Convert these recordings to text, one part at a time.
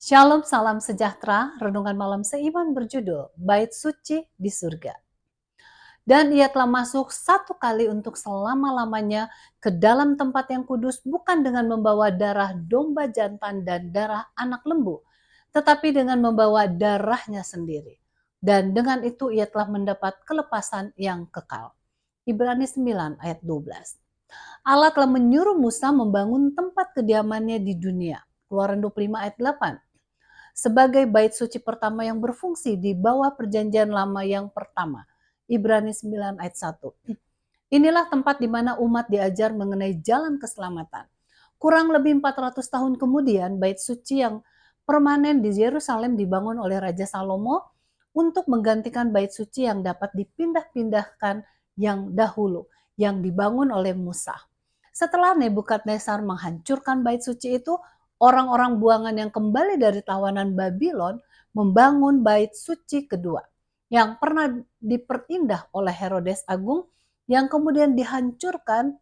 Shalom, salam sejahtera. Renungan malam seiman berjudul Bait Suci di Surga. Dan ia telah masuk satu kali untuk selama-lamanya ke dalam tempat yang kudus, bukan dengan membawa darah domba jantan dan darah anak lembu, tetapi dengan membawa darahnya sendiri. Dan dengan itu ia telah mendapat kelepasan yang kekal. Ibrani 9 ayat 12. Allah telah menyuruh Musa membangun tempat kediamannya di dunia. Keluaran 25 ayat 8. Sebagai bait suci pertama yang berfungsi di bawah perjanjian lama yang pertama. Ibrani 9 ayat 1. Inilah tempat di mana umat diajar mengenai jalan keselamatan. Kurang lebih 400 tahun kemudian, bait suci yang permanen di Yerusalem dibangun oleh Raja Salomo untuk menggantikan bait suci yang dapat dipindah-pindahkan yang dahulu, yang dibangun oleh Musa. Setelah Nebukadnezar menghancurkan bait suci itu, orang-orang buangan yang kembali dari tawanan Babylon membangun bait suci kedua yang pernah diperindah oleh Herodes Agung yang kemudian dihancurkan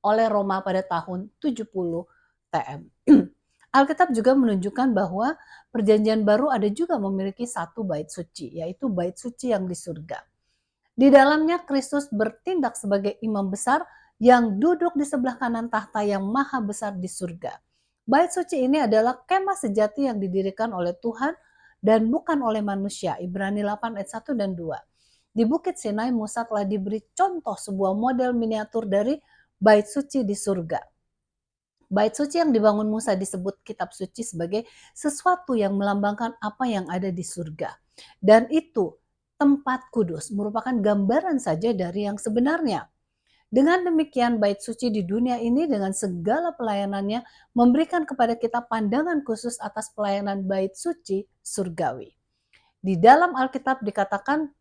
oleh Roma pada tahun 70 TM. Alkitab juga menunjukkan bahwa perjanjian baru ada juga memiliki satu bait suci, yaitu bait suci yang di surga. Di dalamnya Kristus bertindak sebagai imam besar yang duduk di sebelah kanan tahta yang maha besar di surga. Bait suci ini adalah kemah sejati yang didirikan oleh Tuhan dan bukan oleh manusia. Ibrani 8 ayat 1 dan 2. Di Bukit Sinai, Musa telah diberi contoh sebuah model miniatur dari bait suci di surga. Bait suci yang dibangun Musa disebut kitab suci sebagai sesuatu yang melambangkan apa yang ada di surga. Dan itu tempat kudus merupakan gambaran saja dari yang sebenarnya. Dengan demikian bait suci di dunia ini dengan segala pelayanannya memberikan kepada kita pandangan khusus atas pelayanan bait suci surgawi. Di dalam Alkitab dikatakan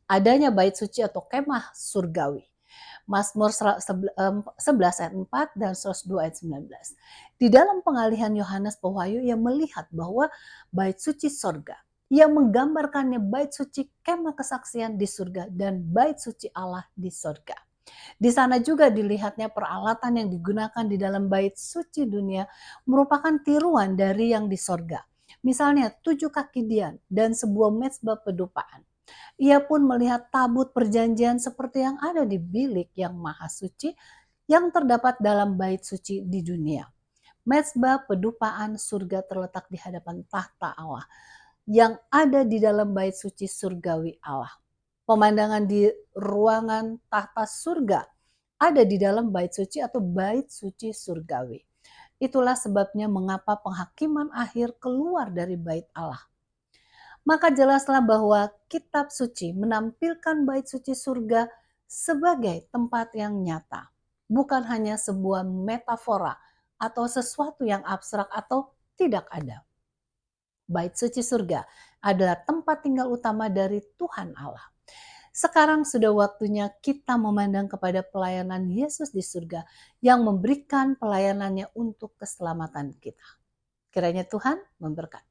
adanya bait suci atau kemah surgawi. Mazmur 11 ayat 4 dan 102 ayat 19. Di dalam pengalihan Yohanes Pewahyu ia melihat bahwa bait suci surga, ia menggambarkannya bait suci kemah kesaksian di surga dan bait suci Allah di surga. Di sana juga dilihatnya peralatan yang digunakan di dalam bait suci dunia merupakan tiruan dari yang di sorga. Misalnya 7 kaki dian dan sebuah mezbah pedupaan. Ia pun melihat tabut perjanjian seperti yang ada di bilik yang maha suci yang terdapat dalam bait suci di dunia. Mezbah pedupaan surga terletak di hadapan tahta Allah yang ada di dalam bait suci surgawi Allah. Pemandangan di ruangan tahta surga ada di dalam bait suci atau bait suci surgawi. Itulah sebabnya mengapa penghakiman akhir keluar dari bait Allah. Maka jelaslah bahwa kitab suci menampilkan bait suci surga sebagai tempat yang nyata, bukan hanya sebuah metafora atau sesuatu yang abstrak atau tidak ada. Bait suci surga adalah tempat tinggal utama dari Tuhan Allah. Sekarang sudah waktunya kita memandang kepada pelayanan Yesus di surga yang memberikan pelayanannya untuk keselamatan kita. Kiranya Tuhan memberkati.